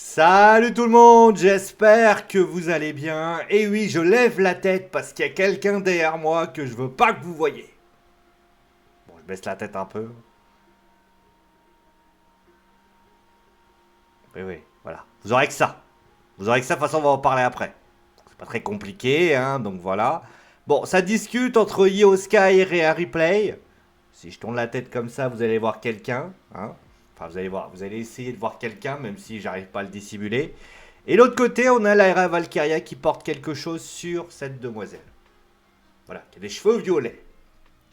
Salut tout le monde, j'espère que vous allez bien. Et oui, je lève la tête parce qu'il y a quelqu'un derrière moi que je veux pas que vous voyez. Bon, je baisse la tête un peu. Oui, oui, voilà. Vous aurez que ça. Vous aurez que ça, de toute façon, on va en parler après. C'est pas très compliqué, hein, donc voilà. Bon, ça discute entre Io Sky et Harry Play. Si je tourne la tête comme ça, vous allez voir quelqu'un, hein. Enfin, vous allez voir, vous allez essayer de voir quelqu'un, même si j'arrive pas à le dissimuler. Et l'autre côté, on a Lyra Valkyria qui porte quelque chose sur cette demoiselle. Voilà, qui a des cheveux violets.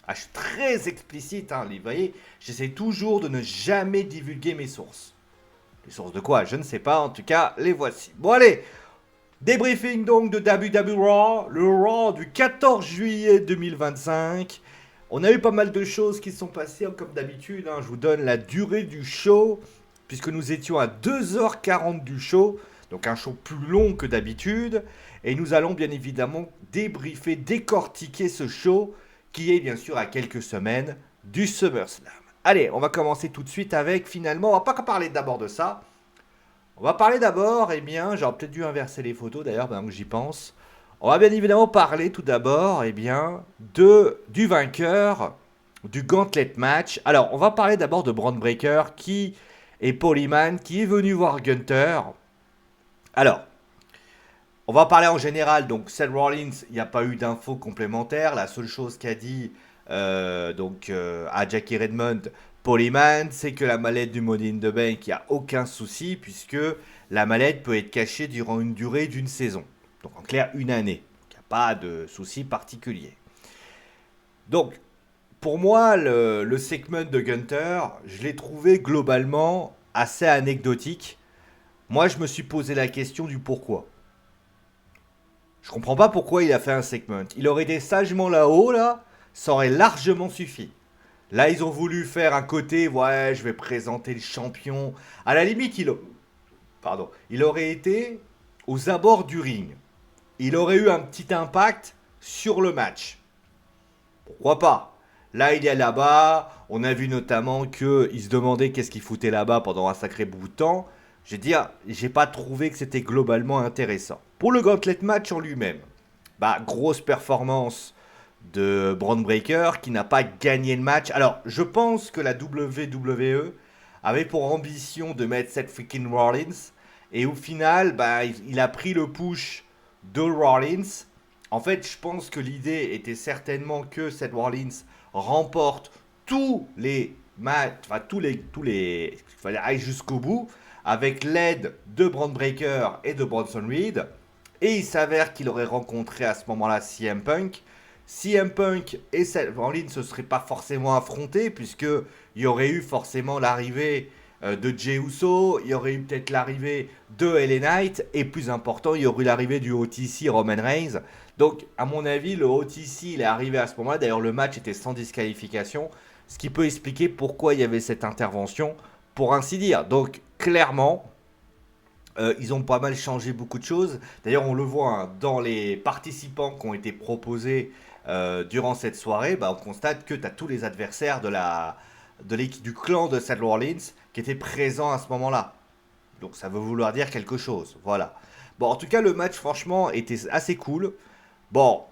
Ah, je suis très explicite, hein, vous voyez, j'essaie toujours de ne jamais divulguer mes sources. Les sources de quoi? Je ne sais pas, en tout cas, les voici. Bon, allez, débriefing donc de WWE Raw, le Raw du 14 juillet 2025. On a eu pas mal de choses qui sont passées, hein, comme d'habitude, hein. Je vous donne la durée du show, puisque nous étions à 2h40 du show, donc un show plus long que d'habitude. Et nous allons bien évidemment débriefer, décortiquer ce show, qui est bien sûr à quelques semaines du SummerSlam. Allez, on va commencer tout de suite avec, finalement, on va pas parler d'abord de ça. On va parler d'abord, eh bien, j'aurais peut-être dû inverser les photos d'ailleurs, maintenant que j'y pense. On va bien évidemment parler tout d'abord, eh bien, du vainqueur du Gauntlet Match. Alors, on va parler d'abord de Braun Breaker qui est Polyman, qui est venu voir Gunther. Alors, on va parler en général, donc Seth Rollins, il n'y a pas eu d'infos complémentaires. La seule chose qu'a dit à Jackie Redmond, Polyman, c'est que la mallette du Money in the Bank, il n'y a aucun souci, puisque la mallette peut être cachée durant une durée d'une saison. Donc en clair, une année. Il n'y a pas de souci particulier. Donc, pour moi, le segment de Gunther, je l'ai trouvé globalement assez anecdotique. Moi, je me suis posé la question du pourquoi. Je comprends pas pourquoi il a fait un segment. Il aurait été sagement là-haut, là, ça aurait largement suffi. Là, ils ont voulu faire un côté, ouais, je vais présenter le champion. À la limite, il aurait été aux abords du ring. Il aurait eu un petit impact sur le match. Pourquoi pas? Là, il est là-bas. On a vu notamment qu'il se demandait qu'est-ce qu'il foutait là-bas pendant un sacré bout de temps. Je vais dire, j'ai pas trouvé que c'était globalement intéressant. Pour le Gauntlet Match en lui-même, bah, grosse performance de Braun Breaker qui n'a pas gagné le match. Alors, je pense que la WWE avait pour ambition de mettre Seth freaking Rollins. Et au final, bah, il a pris le push de Rollins. En fait, je pense que l'idée était certainement que Seth Rollins remporte tous les matchs, enfin il fallait aller jusqu'au bout, avec l'aide de Braun Breaker et de Bronson Reed. Et il s'avère qu'il aurait rencontré à ce moment-là CM Punk. CM Punk et Seth Rollins ne se seraient pas forcément affrontés, puisqu'il y aurait eu forcément l'arrivée de Jey Uso, il y aurait eu peut-être l'arrivée de LA Knight, et plus important, il y aurait eu l'arrivée du OTC Roman Reigns. Donc, à mon avis, le OTC, il est arrivé à ce moment-là. D'ailleurs, le match était sans disqualification, ce qui peut expliquer pourquoi il y avait cette intervention, pour ainsi dire. Donc, clairement, ils ont pas mal changé beaucoup de choses. D'ailleurs, on le voit, hein, dans les participants qui ont été proposés durant cette soirée, bah, on constate que tu as tous les adversaires de l'équipe du clan de Seth Rollins qui étaient présents à ce moment-là. Donc ça veut vouloir dire quelque chose. Voilà. Bon, en tout cas, le match, franchement, était assez cool. Bon,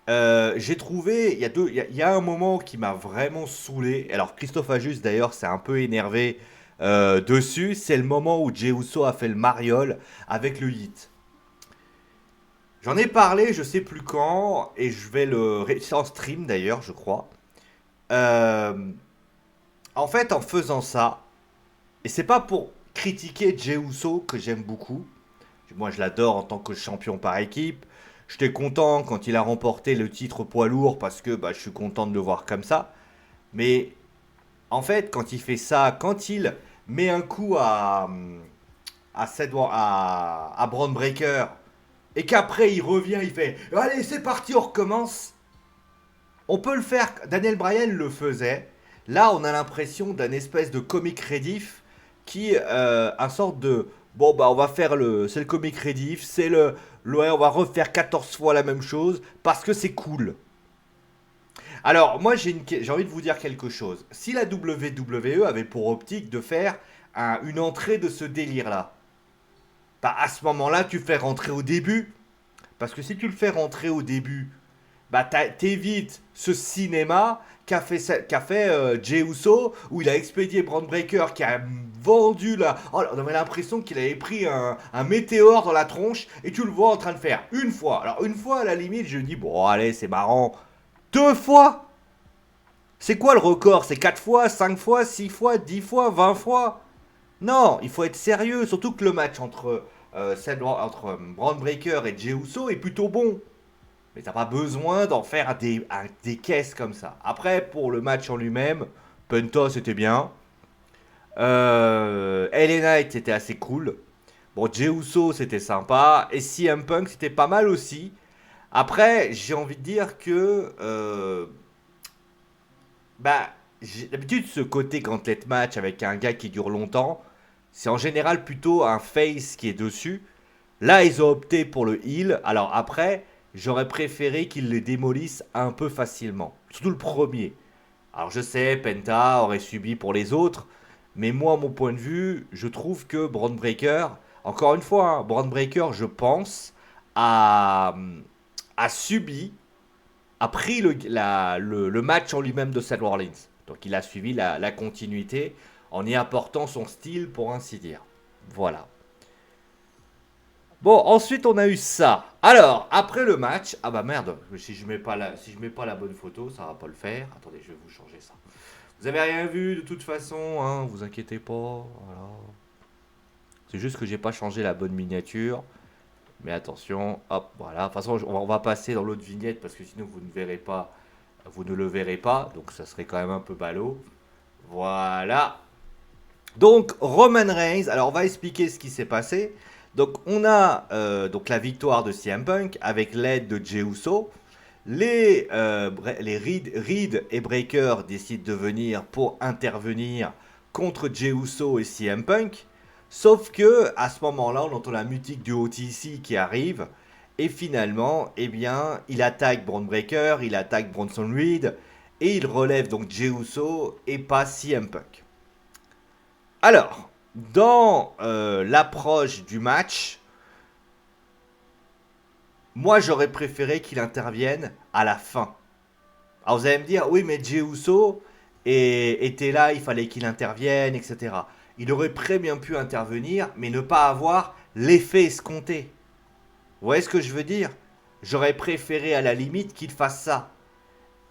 j'ai trouvé, il y a un moment qui m'a vraiment saoulé. Alors, Christophe Ajus, d'ailleurs, s'est un peu énervé dessus. C'est le moment où Jey Uso a fait le mariole avec le hit. J'en ai parlé, je sais plus quand, et je vais c'est en stream d'ailleurs, je crois. Euh, En fait, en faisant ça, et c'est pas pour critiquer Jey Uso que j'aime beaucoup. Moi, je l'adore en tant que champion par équipe. J'étais content quand il a remporté le titre poids lourd parce que bah, je suis content de le voir comme ça. Mais en fait, quand il fait ça, quand il met un coup à Braun Breaker et qu'après il revient, il fait allez, c'est parti, on recommence. On peut le faire. Daniel Bryan le faisait. Là, on a l'impression d'un espèce de comic relief qui, un sorte de bon bah on va faire c'est le comic relief, ouais, on va refaire 14 fois la même chose parce que c'est cool. Alors, moi j'ai envie de vous dire quelque chose. Si la WWE avait pour optique de faire une entrée de ce délire-là, bah à ce moment-là, tu fais rentrer au début. Parce que si tu le fais rentrer au début, bah t'évites ce cinéma qu'a fait Jey Uso, où il a expédié Braun Breaker, qui a vendu là. Oh, on avait l'impression qu'il avait pris un météore dans la tronche, et tu le vois en train de faire une fois. Alors une fois, à la limite, je dis, bon allez, c'est marrant. 2 fois. C'est quoi le record? C'est 4 fois, 5 fois, 6 fois, 10 fois, 20 fois? Non, il faut être sérieux, surtout que le match entre Braun Breaker et Jey Uso est plutôt bon. Mais t'as pas besoin d'en faire des caisses comme ça. Après, pour le match en lui-même, Penta c'était bien. LA Knight c'était assez cool. Bon, Jey Uso c'était sympa. Et CM Punk c'était pas mal aussi. Après, j'ai envie de dire que bah, j'ai d'habitude ce côté gauntlet match avec un gars qui dure longtemps, c'est en général plutôt un face qui est dessus. Là, ils ont opté pour le heal. Alors après, j'aurais préféré qu'ils le démolissent un peu facilement. Surtout le premier. Alors je sais, Penta aurait subi pour les autres. Mais moi, à mon point de vue, je trouve que Braun Breaker, encore une fois, hein, Braun Breaker, je pense, a, a subi, a pris le match en lui-même de Seth Rollins. Donc il a suivi la continuité en y apportant son style, pour ainsi dire. Voilà. Bon, ensuite on a eu ça. Alors, après le match, ah bah merde, si je mets pas la bonne photo, ça va pas le faire. Attendez, je vais vous changer ça. Vous avez rien vu de toute façon, hein, vous inquiétez pas. Voilà. C'est juste que j'ai pas changé la bonne miniature. Mais attention, hop, voilà. De toute façon, on va passer dans l'autre vignette parce que sinon vous ne verrez pas, vous ne le verrez pas. Donc ça serait quand même un peu ballot. Voilà. Donc Roman Reigns, alors on va expliquer ce qui s'est passé. Donc on a donc la victoire de CM Punk avec l'aide de Jey Uso. Les Reed et Breaker décident de venir pour intervenir contre Jey Uso et CM Punk. Sauf que à ce moment-là, on entend la musique du OTC qui arrive. Et finalement, eh bien, il attaque Braun Breaker, il attaque Bronson Reed. Et il relève donc Jey Uso et pas CM Punk. Alors, dans l'approche du match, moi j'aurais préféré qu'il intervienne à la fin. Alors vous allez me dire, oui mais Jey Uso était là, il fallait qu'il intervienne, etc. Il aurait très bien pu intervenir, mais ne pas avoir l'effet escompté. Vous voyez ce que je veux dire? J'aurais préféré à la limite qu'il fasse ça.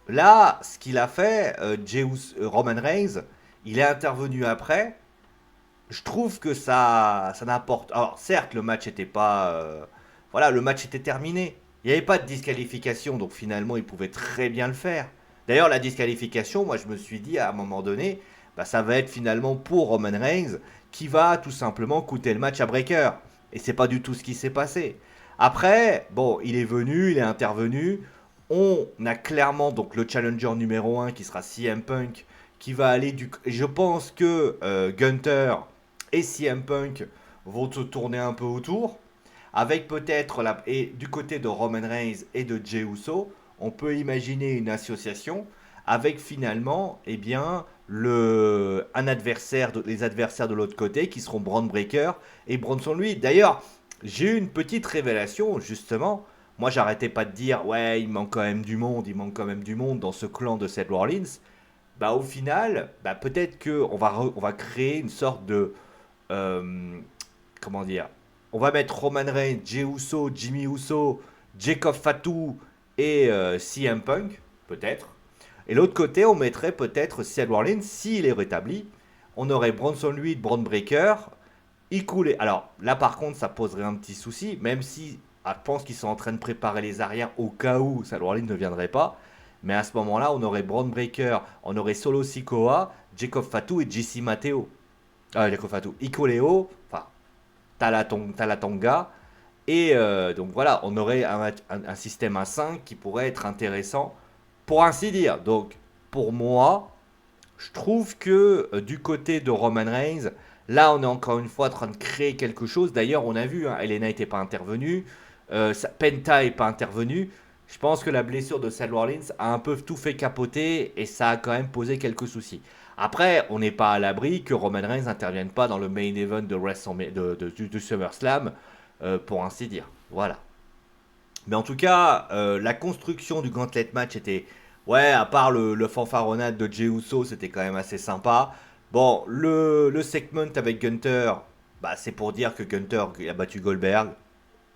Là, ce qu'il a fait, Roman Reigns, il est intervenu après. Je trouve que ça n'apporte. Alors, certes, le match était pas. Voilà, le match était terminé. Il n'y avait pas de disqualification, donc finalement, il pouvait très bien le faire. D'ailleurs, la disqualification, moi, je me suis dit à un moment donné, bah, ça va être finalement pour Roman Reigns qui va tout simplement coûter le match à Breaker. Et c'est pas du tout ce qui s'est passé. Après, bon, il est venu, il est intervenu. On a clairement donc le challenger numéro 1 qui sera CM Punk qui va aller du. Je pense que Gunther et CM Punk vont se tourner un peu autour. Avec peut-être et du côté de Roman Reigns et de Jey Uso, on peut imaginer une association avec finalement eh bien, les adversaires de l'autre côté qui seront Braun Breaker et Bronson Reed. D'ailleurs, j'ai eu une petite révélation justement. Moi, j'arrêtais pas de dire ouais, il manque quand même du monde, il manque quand même du monde dans ce clan de Seth Rollins. Bah au final, bah, peut-être que on va créer une sorte de comment dire, on va mettre Roman Reigns, Jey Uso, Jimmy Uso, Jacob Fatu et CM Punk, peut-être. Et l'autre côté, on mettrait peut-être Seth Rollins, s'il est rétabli. On aurait Bronson Reed, Braun Breaker, Icoolé. Alors là, par contre, ça poserait un petit souci, même si je pense qu'ils sont en train de préparer les arrières au cas où Seth Rollins ne viendrait pas. Mais à ce moment-là, on aurait Braun Breaker, on aurait Solo Sikoa, Jacob Fatu et JC Mateo. Jacob Fatu, Icoleo, enfin, Talatonga. Et donc voilà, on aurait un système à 5 qui pourrait être intéressant, pour ainsi dire. Donc, pour moi, je trouve que du côté de Roman Reigns, là, on est encore une fois en train de créer quelque chose. D'ailleurs, on a vu, hein, Elena n'était pas intervenue, Penta n'est pas intervenu. Je pense que la blessure de Seth Rollins a un peu tout fait capoter et ça a quand même posé quelques soucis. Après, on n'est pas à l'abri que Roman Reigns n'intervienne pas dans le main event de du SummerSlam, pour ainsi dire. Voilà. Mais en tout cas, la construction du gauntlet match était... Ouais, à part le fanfaronnade de Jey Uso, c'était quand même assez sympa. Bon, le segment avec Gunther, bah, c'est pour dire que Gunther a battu Goldberg.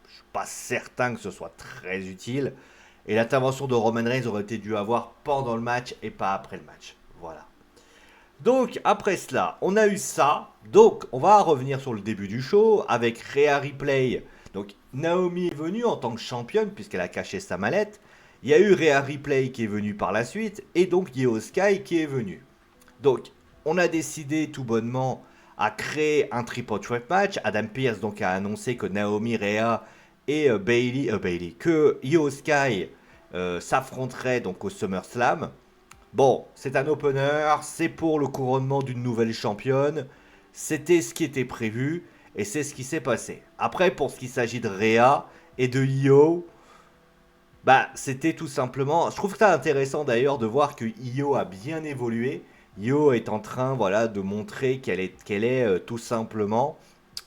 Je suis pas certain que ce soit très utile. Et l'intervention de Roman Reigns aurait été dû avoir pendant le match et pas après le match. Voilà. Donc, après cela, on a eu ça. Donc, on va revenir sur le début du show avec Rhea Ripley. Donc, Naomi est venue en tant que championne puisqu'elle a caché sa mallette. Il y a eu Rhea Ripley qui est venue par la suite et donc Io Sky qui est venue. Donc, on a décidé tout bonnement à créer un triple threat match. Adam Pearce donc a annoncé que Naomi, Rhea et Bailey, que Io Sky s'affronteraient donc au SummerSlam. Bon, c'est un opener, c'est pour le couronnement d'une nouvelle championne. C'était ce qui était prévu et c'est ce qui s'est passé. Après, pour ce qui s'agit de Rhea et de Io, bah, c'était tout simplement... Je trouve ça intéressant d'ailleurs de voir que Io a bien évolué. Io est en train, voilà, de montrer qu'elle est tout simplement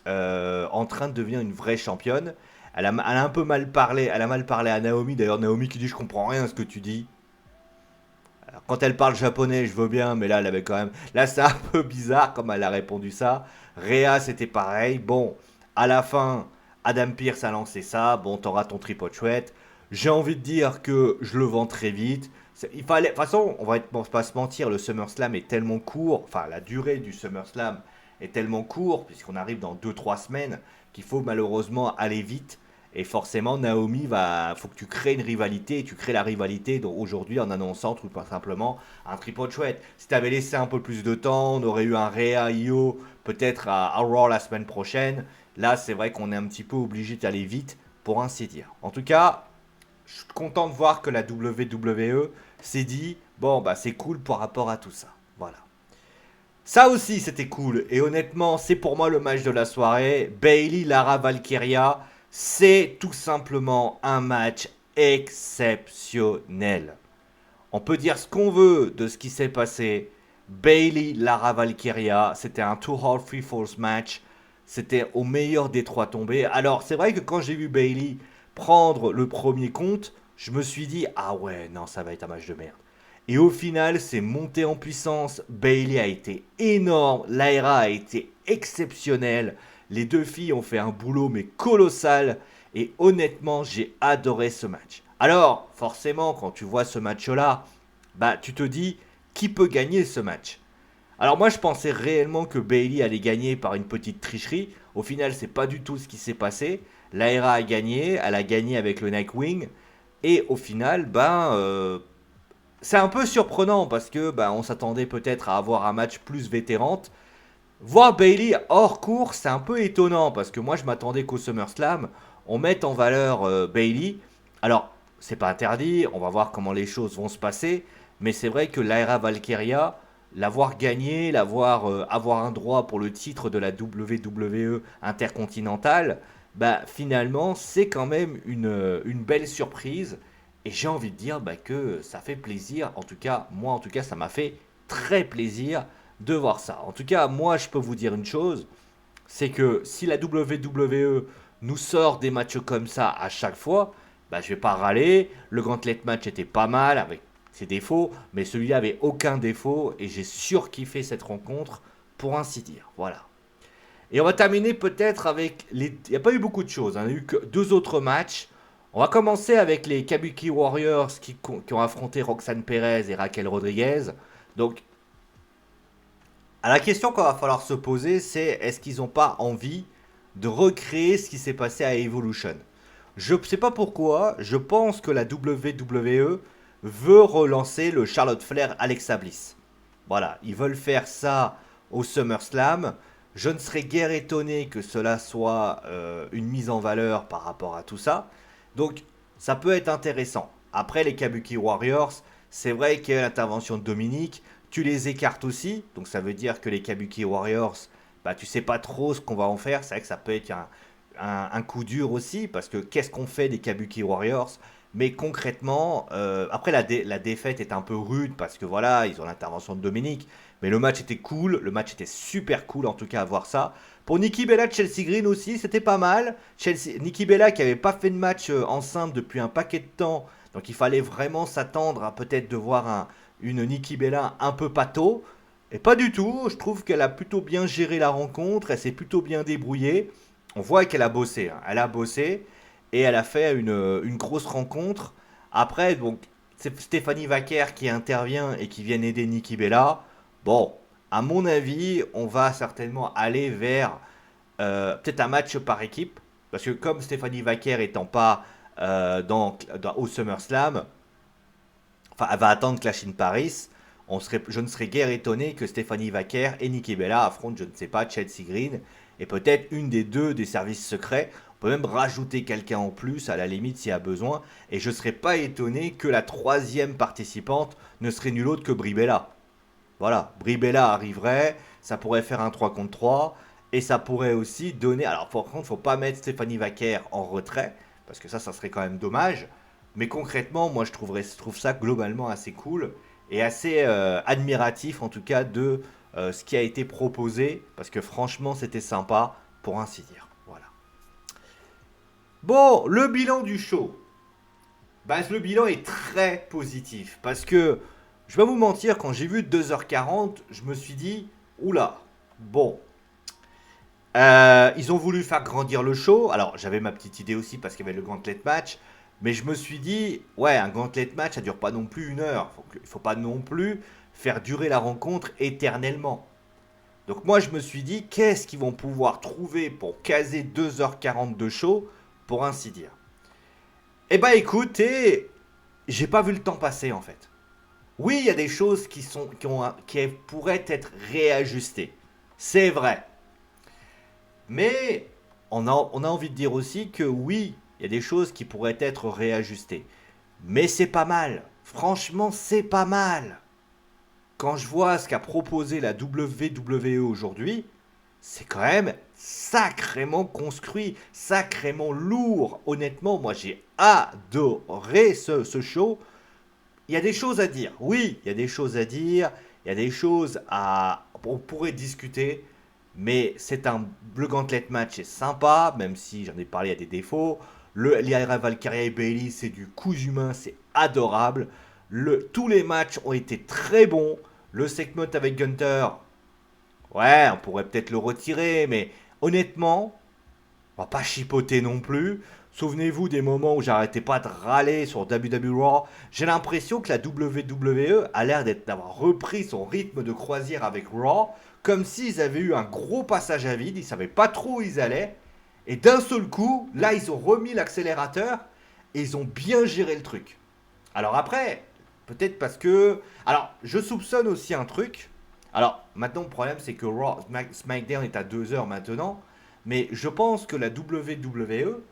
en train de devenir une vraie championne. Elle a un peu mal parlé, elle a mal parlé à Naomi. D'ailleurs, Naomi qui dit je comprends rien à ce que tu dis. Alors, quand elle parle japonais, je veux bien, mais là, elle avait quand même. Là, c'est un peu bizarre comme elle a répondu ça. Rhea, c'était pareil. Bon, à la fin, Adam Pearce a lancé ça. Bon, t'auras ton tripod chouette. J'ai envie de dire que je le vends très vite. Il fallait, de toute façon, on va pas se mentir, le SummerSlam est tellement court, enfin la durée du SummerSlam est tellement court, puisqu'on arrive dans 2 3 semaines, qu'il faut malheureusement aller vite. Et forcément, Naomi, faut que tu crées une rivalité, et tu crées la rivalité aujourd'hui en annonçant tout simplement un triple chouette. Si tu avais laissé un peu plus de temps, on aurait eu un Rhea Io peut-être à Raw la semaine prochaine. Là, c'est vrai qu'on est un petit peu obligé d'aller vite, pour ainsi dire. En tout cas, je suis content de voir que la WWE s'est dit, bon, bah c'est cool par rapport à tout ça. Voilà. Ça aussi, c'était cool. Et honnêtement, c'est pour moi le match de la soirée. Bailey, Lara, Valkyria, c'est tout simplement un match exceptionnel. On peut dire ce qu'on veut de ce qui s'est passé. Bailey, Lara, Valkyria, c'était un 2-Hall 3-Falls match. C'était au meilleur des trois tombés. Alors, c'est vrai que quand j'ai vu Bailey prendre le premier compte, je me suis dit, ah ouais, non, ça va être un match de merde. Et au final, c'est monté en puissance. Bailey a été énorme. Lyra a été exceptionnelle. Les deux filles ont fait un boulot mais colossal. Et honnêtement, j'ai adoré ce match. Alors, forcément, quand tu vois ce match-là, bah, tu te dis, qui peut gagner ce match? Alors moi, je pensais réellement que Bailey allait gagner par une petite tricherie. Au final, c'est pas du tout ce qui s'est passé. Lyra a gagné, elle a gagné avec le Nightwing. Et au final, c'est un peu surprenant parce que on s'attendait peut-être à avoir un match plus vétérante. Voir Bailey hors cours, c'est un peu étonnant parce que moi je m'attendais qu'au SummerSlam, on mette en valeur Bailey. Alors, c'est pas interdit, on va voir comment les choses vont se passer, mais c'est vrai que Lyra Valkyria, l'avoir gagné, avoir un droit pour le titre de la WWE Intercontinental, finalement, c'est quand même une belle surprise. Et j'ai envie de dire que ça fait plaisir. En tout cas, moi, en tout cas, ça m'a fait très plaisir de voir ça. En tout cas, moi, je peux vous dire une chose, c'est que si la WWE nous sort des matchs comme ça à chaque fois, je vais pas râler. Le Gauntlet match était pas mal avec ses défauts, mais celui-là avait aucun défaut et j'ai surkiffé cette rencontre pour ainsi dire. Voilà. Et on va terminer peut-être avec les... Il n'y a pas eu beaucoup de choses, hein. Il n'y a eu que 2 autres matchs. On va commencer avec les Kabuki Warriors qui ont affronté Roxanne Perez et Raquel Rodriguez. Donc, à la question qu'on va falloir se poser, c'est est-ce qu'ils n'ont pas envie de recréer ce qui s'est passé à Evolution? Je ne sais pas pourquoi, je pense que la WWE veut relancer le Charlotte Flair Alexa Bliss. Voilà, ils veulent faire ça au SummerSlam. Je ne serais guère étonné que cela soit une mise en valeur par rapport à tout ça. Donc, ça peut être intéressant. Après, les Kabuki Warriors, c'est vrai qu'il y a l'intervention de Dominique. Tu les écartes aussi. Donc, ça veut dire que les Kabuki Warriors, tu sais pas trop ce qu'on va en faire. C'est vrai que ça peut être un coup dur aussi. Parce que qu'est-ce qu'on fait des Kabuki Warriors? Mais concrètement, après la défaite est un peu rude parce que voilà, ils ont l'intervention de Dominique. Mais le match était cool, le match était super cool en tout cas à voir ça. Pour Nikki Bella, Chelsea Green aussi, c'était pas mal. Nikki Bella qui avait pas fait de match en simple depuis un paquet de temps, donc il fallait vraiment s'attendre à peut-être de voir une Nikki Bella un peu pâteau. Et pas du tout, je trouve qu'elle a plutôt bien géré la rencontre, elle s'est plutôt bien débrouillée. On voit qu'elle a bossé, hein. Elle a bossé et elle a fait une grosse rencontre. Après, donc, c'est Stéphanie Vaquer qui intervient et qui vient aider Nikki Bella. Bon, à mon avis, on va certainement aller vers peut-être un match par équipe. Parce que comme Stéphanie Vaquer étant pas au SummerSlam, enfin, elle va attendre Clash in Paris. Je ne serais guère étonné que Stéphanie Vaquer et Nikki Bella affrontent, je ne sais pas, Chelsea Green et peut-être une des deux des services secrets. On peut même rajouter quelqu'un en plus à la limite s'il y a besoin. Et je ne serais pas étonné que la troisième participante ne serait nulle autre que Brie Bella. Voilà, Brie Bella arriverait, ça pourrait faire un 3 contre 3 et ça pourrait aussi donner. Alors, par contre, il ne faut pas mettre Stéphanie Vaquer en retrait parce que ça serait quand même dommage. Mais concrètement, moi, je trouve ça globalement assez cool et assez admiratif, en tout cas, de ce qui a été proposé, parce que franchement, c'était sympa, pour ainsi dire. Voilà. Bon, le bilan du show. Bah, le bilan est très positif, parce que, je vais pas vous mentir, quand j'ai vu 2h40, je me suis dit, oula, bon, ils ont voulu faire grandir le show. Alors, j'avais ma petite idée aussi parce qu'il y avait le gauntlet match. Mais je me suis dit, ouais, un gauntlet match, ça dure pas non plus 1 heure. Il faut pas non plus faire durer la rencontre éternellement. Donc moi, je me suis dit, qu'est-ce qu'ils vont pouvoir trouver pour caser 2h40 de show, pour ainsi dire. Eh ben écoutez, j'ai pas vu le temps passer en fait. Oui, il y a des choses qui pourraient être réajustées. C'est vrai. Mais on a envie de dire aussi que oui, il y a des choses qui pourraient être réajustées. Mais c'est pas mal. Franchement, c'est pas mal. Quand je vois ce qu'a proposé la WWE aujourd'hui, c'est quand même sacrément construit, sacrément lourd. Honnêtement, moi j'ai adoré ce show. Il y a des choses à dire. Oui, il y a des choses à dire. Il y a des choses à... On pourrait discuter. Mais le gauntlet match est sympa, même si j'en ai parlé, il y a des défauts. Lyra Valkyria et Bayley, c'est du cousu humain, c'est adorable. Tous les matchs ont été très bons. Le segment avec Gunther, ouais, on pourrait peut-être le retirer, mais honnêtement, on va pas chipoter non plus. Souvenez-vous des moments où j'arrêtais pas de râler sur WWE Raw. J'ai l'impression que la WWE a l'air d'avoir repris son rythme de croisière avec Raw, comme s'ils avaient eu un gros passage à vide, ils savaient pas trop où ils allaient. Et d'un seul coup, là, ils ont remis l'accélérateur et ils ont bien géré le truc. Alors après, peut-être parce que... Alors, je soupçonne aussi un truc. Alors, maintenant, le problème, c'est que SmackDown est à 2 heures maintenant. Mais je pense que la WWE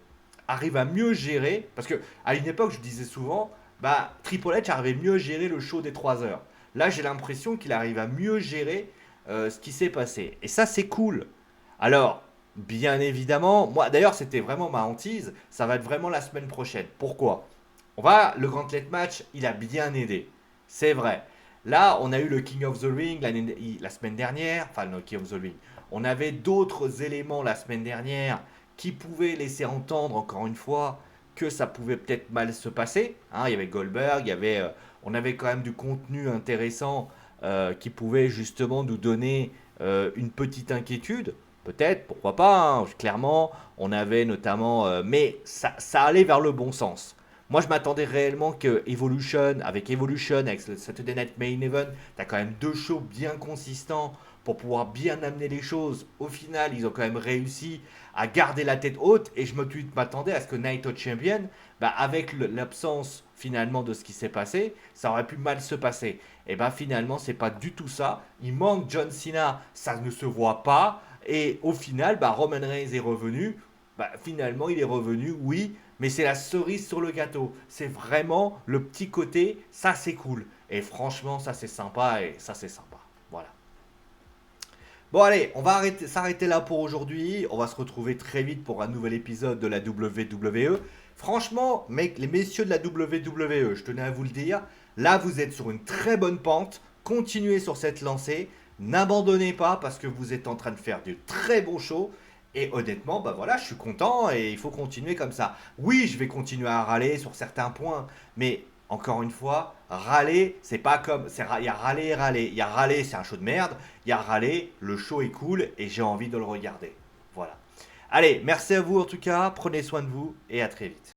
arrive à mieux gérer. Parce que à une époque, je disais souvent, bah, Triple H arrivait mieux à gérer le show des 3 heures. Là, j'ai l'impression qu'il arrive à mieux gérer ce qui s'est passé. Et ça, c'est cool. Alors, bien évidemment, moi, d'ailleurs, c'était vraiment ma hantise. Ça va être vraiment la semaine prochaine. Pourquoi? Le Gauntlet Match, il a bien aidé. C'est vrai. Là, on a eu le King of the Ring la semaine dernière. Enfin, le King of the Ring. On avait d'autres éléments la semaine dernière qui pouvaient laisser entendre, encore une fois, que ça pouvait peut-être mal se passer. Hein, il y avait Goldberg, on avait quand même du contenu intéressant qui pouvait justement nous donner une petite inquiétude. Peut-être, pourquoi pas, hein, clairement. On avait notamment... mais ça allait vers le bon sens. Moi, je m'attendais réellement que avec le Saturday Night Main Event, tu as quand même 2 shows bien consistants pour pouvoir bien amener les choses. Au final, ils ont quand même réussi à garder la tête haute et je m'attendais à ce que Night of Champion, bah, avec l'absence finalement de ce qui s'est passé, ça aurait pu mal se passer. Et bah finalement, c'est pas du tout ça. Il manque John Cena, ça ne se voit pas. Et au final, bah, Roman Reigns est revenu. Bah, finalement, il est revenu, oui, mais c'est la cerise sur le gâteau. C'est vraiment le petit côté, ça c'est cool. Et franchement, ça c'est sympa et ça c'est sympa. Voilà. Bon allez, on va s'arrêter là pour aujourd'hui. On va se retrouver très vite pour un nouvel épisode de la WWE. Franchement, les messieurs de la WWE, je tenais à vous le dire, là vous êtes sur une très bonne pente. continuez sur cette lancée, n'abandonnez pas parce que vous êtes en train de faire du très bon show. Et honnêtement, bah voilà, je suis content et il faut continuer comme ça. Oui, je vais continuer à râler sur certains points, mais encore une fois, râler, c'est pas comme. Il y a râler et râler. Il y a râler, c'est un show de merde. Il y a râler, le show est cool et j'ai envie de le regarder. Voilà. Allez, merci à vous en tout cas, prenez soin de vous et à très vite.